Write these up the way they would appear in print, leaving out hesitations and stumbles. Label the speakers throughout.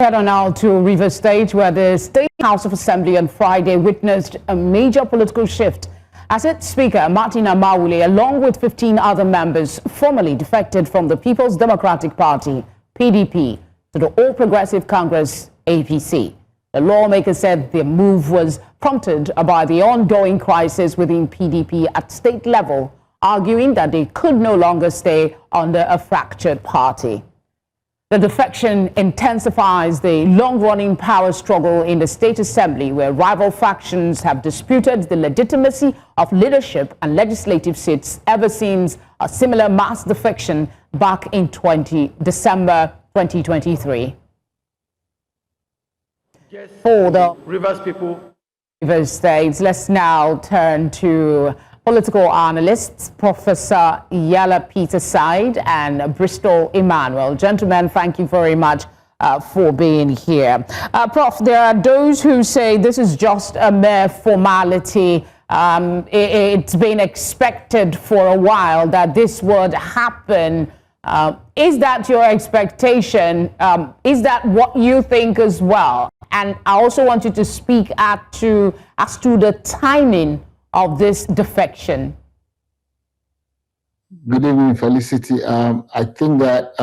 Speaker 1: Head on now to Rivers State, where the State House of Assembly on Friday witnessed a major political shift as its Speaker Martin Amaewhule, along with 15 other members, formally defected from the People's Democratic Party (PDP) to the All Progressive Congress (APC). The lawmakers said the move was prompted by the ongoing crisis within PDP at state level, arguing that they could no longer stay under a fractured party. The defection intensifies the long-running power struggle in the State Assembly, where rival factions have disputed the legitimacy of leadership and legislative seats ever since a similar mass defection back in December 2023.
Speaker 2: Yes,
Speaker 1: for the
Speaker 2: Rivers people.
Speaker 1: Rivers States, let's now turn to political analysts, Professor Iyalla Peterside and Bristol Emmanuel. Gentlemen, thank you very much for being here. Prof, there are those who say this is just a mere formality. It's been expected for a while that this would happen. Is that your expectation? Is that what you think as well? And I also want you to speak as to the timing of this defection.
Speaker 3: Good evening, Felicity. I think that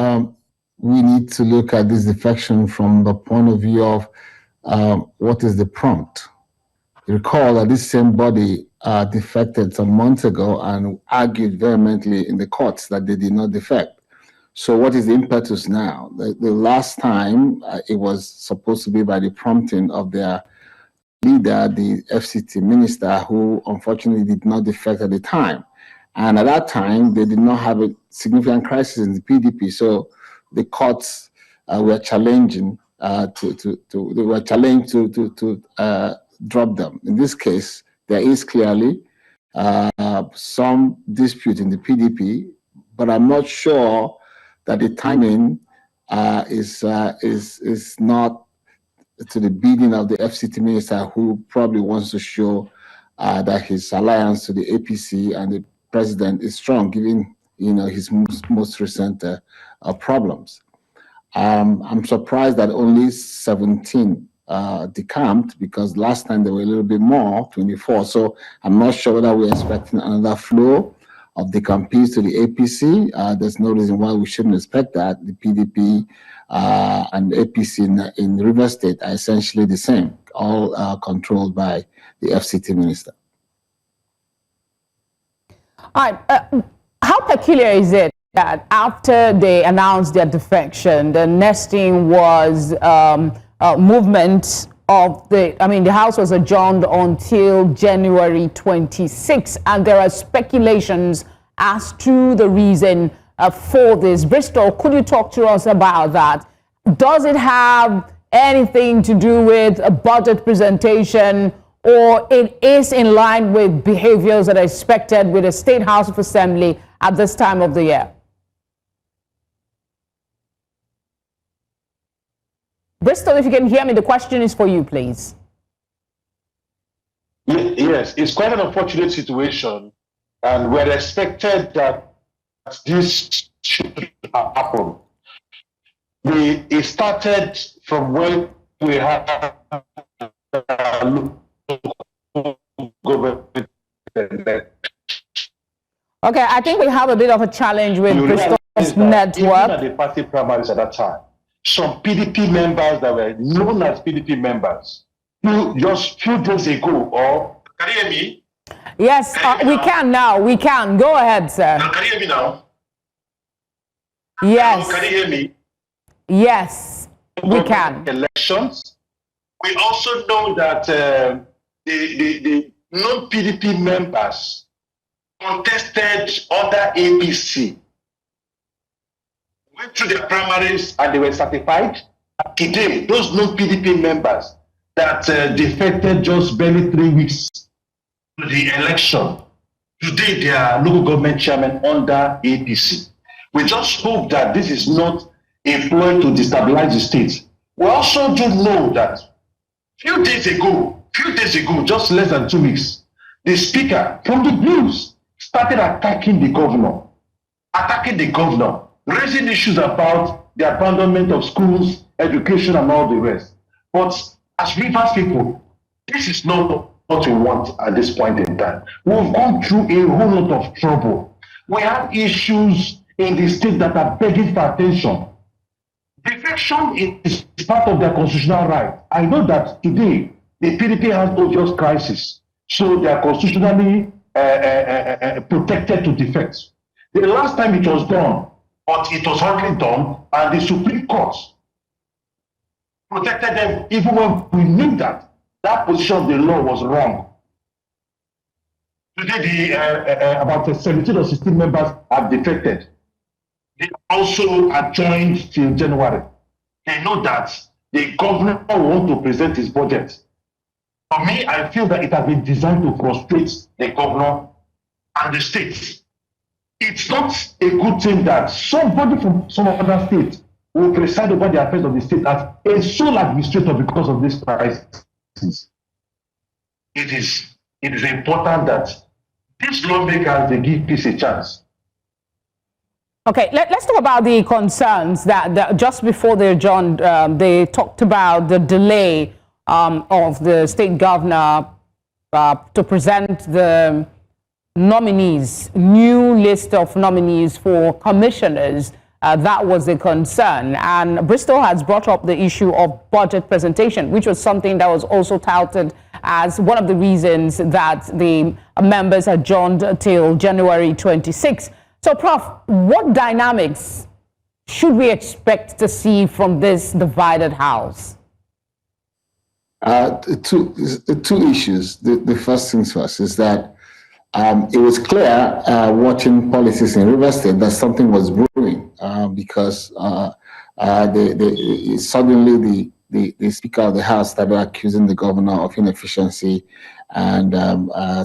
Speaker 3: we need to look at this defection from the point of view of what is the prompt. Recall that this same body defected some months ago and argued vehemently in the courts that they did not defect. So what is the impetus now? The last time it was supposed to be by the prompting of their leader, the FCT minister, who unfortunately did not defect at the time. And at that time, they did not have a significant crisis in the PDP. So the courts were challenging to drop them. In this case, there is clearly some dispute in the PDP, but I'm not sure that the timing is not to the bidding of the FCT minister, who probably wants to show that his alliance to the APC and the president is strong, given his most recent problems. I'm surprised that only 17 decamped, because last time there were a little bit more, 24. So I'm not sure whether we're expecting another flow of decampees to the APC. There's no reason why we shouldn't expect that. The PDP and APC in Rivers State are essentially the same, all controlled by the FCT minister.
Speaker 1: All right. How peculiar is it that after they announced their defection, the next thing was movement of the House was adjourned until January 26, and there are speculations as to the reason for this. Bristol, could you talk to us about that? Does it have anything to do with a budget presentation, or it is in line with behaviors that are expected with the State House of Assembly at this time of the year? Bristol, if you can hear me, the question is for you, please.
Speaker 4: Yes, it's quite an unfortunate situation, and we're expected that this should happen. It started from when we had government.
Speaker 1: Okay, I think we have a bit of a challenge with Bristol's network.
Speaker 4: Even at the party primaries at that time, some PDP members that were known as PDP members, who just few days ago, or can you hear me?
Speaker 1: Yes, we can now. We can. Go ahead, sir.
Speaker 4: Now, can you hear me now?
Speaker 1: Yes.
Speaker 4: Can you hear me?
Speaker 1: Yes, we can.
Speaker 4: Elections. We also know that the non-PDP members contested other APC, went through their primaries and they were certified. Today, those non-PDP members that defected just barely 3 weeks to the election, today they are local government chairman under APC. We just hope that this is not a ploy to destabilize the state. We also do know that few days ago, just less than 2 weeks, the speaker from the Blues started attacking the governor, raising issues about the abandonment of schools education, and all the rest. But as Rivers people, this is not what we want at this point in time. We've gone through a whole lot of trouble. We have issues in the state that are begging for attention. Defection is part of their constitutional right. I know that today the PDP has obvious crisis, so they are constitutionally protected to defect. The last time it was done, but it was hardly done, and the Supreme Court protected them even when we knew that that position of the law was wrong. Today, about 17 or 16 members have defected. They also adjourned till January. They know that the governor wants to present his budget. For me, I feel that it has been designed to frustrate the governor and the states. It's not a good thing that somebody from some other state will preside over the affairs of the state as a sole administrator because of this crisis. It is important that these lawmakers, they give peace a chance.
Speaker 1: Okay, let's talk about the concerns that just before they adjourned, they talked about the delay of the state governor to present the nominees, new list of nominees for commissioners. That was a concern. And Bristol has brought up the issue of budget presentation, which was something that was also touted as one of the reasons that the members adjourned till January 26. So, Prof, what dynamics should we expect to see from this divided House?
Speaker 3: Two issues. The first things first is that it was clear watching politics in Rivers State that something was brewing because suddenly the Speaker of the House started accusing the governor of inefficiency and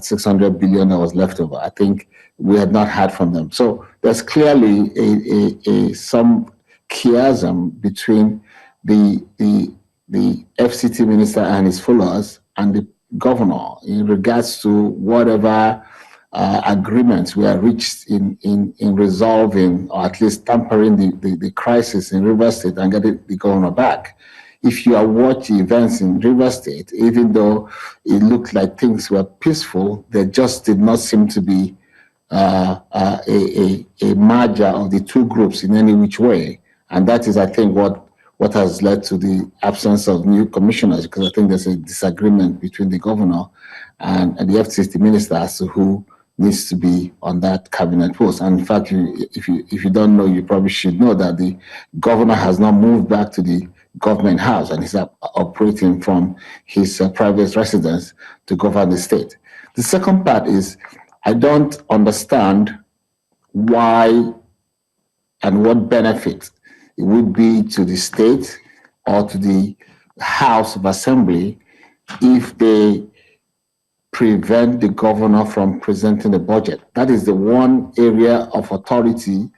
Speaker 3: 600 billion that was left over. I think we had not heard from them. So there's clearly some chiasm between the FCT minister and his followers and the governor in regards to whatever agreements were reached in resolving or at least tampering the crisis in Rivers State and getting the governor back. If you are watching events in Rivers State, even though it looked like things were peaceful, there just did not seem to be a merger of the two groups in any which way. And that is, I think, what has led to the absence of new commissioners, because I think there's a disagreement between the governor and the FCT minister as to who needs to be on that cabinet post. And in fact, if you don't know, you probably should know that the governor has now moved back to the government house and is operating from his private residence to govern the state. The second part is, I don't understand why and what benefit it would be to the state or to the House of Assembly if they prevent the governor from presenting the budget. That is the one area of authority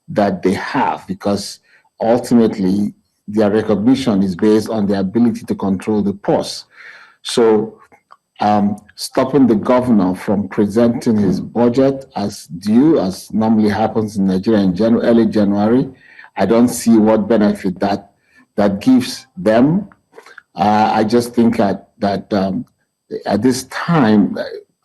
Speaker 3: that they have, because ultimately their recognition is based on their ability to control the purse. So stopping the governor from presenting his budget as due, as normally happens in Nigeria in early January, I don't see what benefit that gives them. I just think that at this time,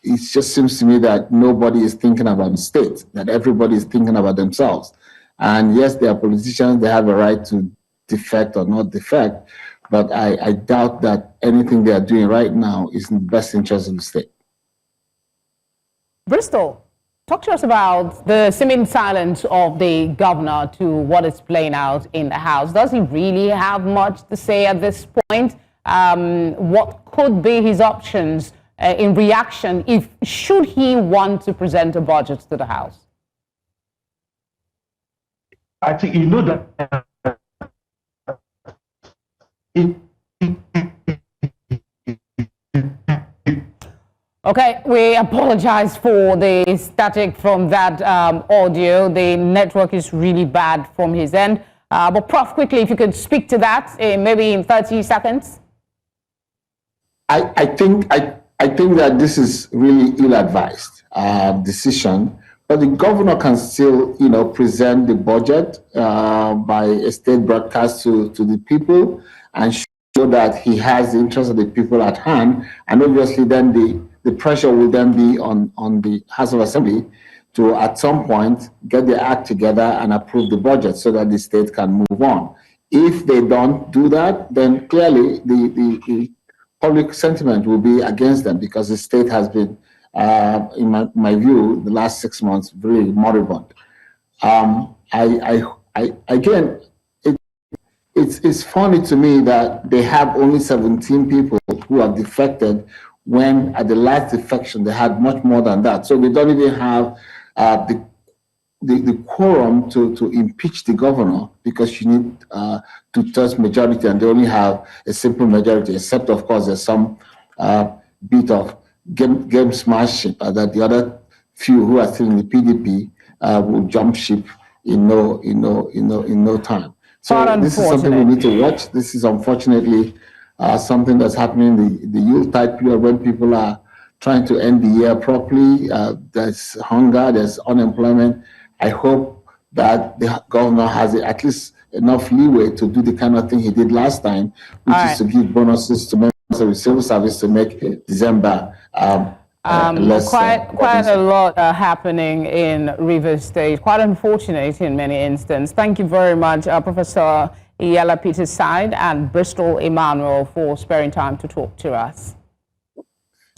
Speaker 3: it just seems to me that nobody is thinking about the state, that everybody is thinking about themselves. And yes, they are politicians, they have a right to defect or not defect, but I doubt that anything they are doing right now is in the best interest of the state.
Speaker 1: Bristol, talk to us about the seeming silence of the governor to what is playing out in the House. Does he really have much to say at this point? What could be his options in reaction should he want to present a budget to the House?
Speaker 4: I think you know that
Speaker 1: Okay, we apologize for the static from that audio. The network is really bad from his end. But Prof, quickly, if you could speak to that, maybe in 30 seconds.
Speaker 3: I think that this is really ill-advised decision But the governor can still, present the budget by a state broadcast to the people and show that he has the interest of the people at hand. And obviously then the pressure will then be on the House of Assembly to, at some point, get their act together and approve the budget so that the state can move on. If they don't do that, then clearly the public sentiment will be against them, because the state has been, in my view, the last 6 months, very moribund. Again, it's funny to me that they have only 17 people who have defected, when at the last defection they had much more than that. So they don't even have the quorum to impeach the governor, because you need two-thirds majority, and they only have a simple majority, except of course there's some bit of game smashing that the other few who are still in the PDP will jump ship in no time. So this is something we need to watch. This is unfortunately something that's happening in the Yuletide period, when people are trying to end the year properly. There's hunger, there's unemployment. I hope that the governor has at least enough leeway to do the kind of thing he did last time, which is to give bonuses to members of the civil service to make December less.
Speaker 1: Quite a lot happening in Rivers State. Quite unfortunate in many instances. Thank you very much, Professor Iyalla Peterside and Bristol Emmanuel, for sparing time to talk to us.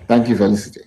Speaker 3: Thank you, Felicity.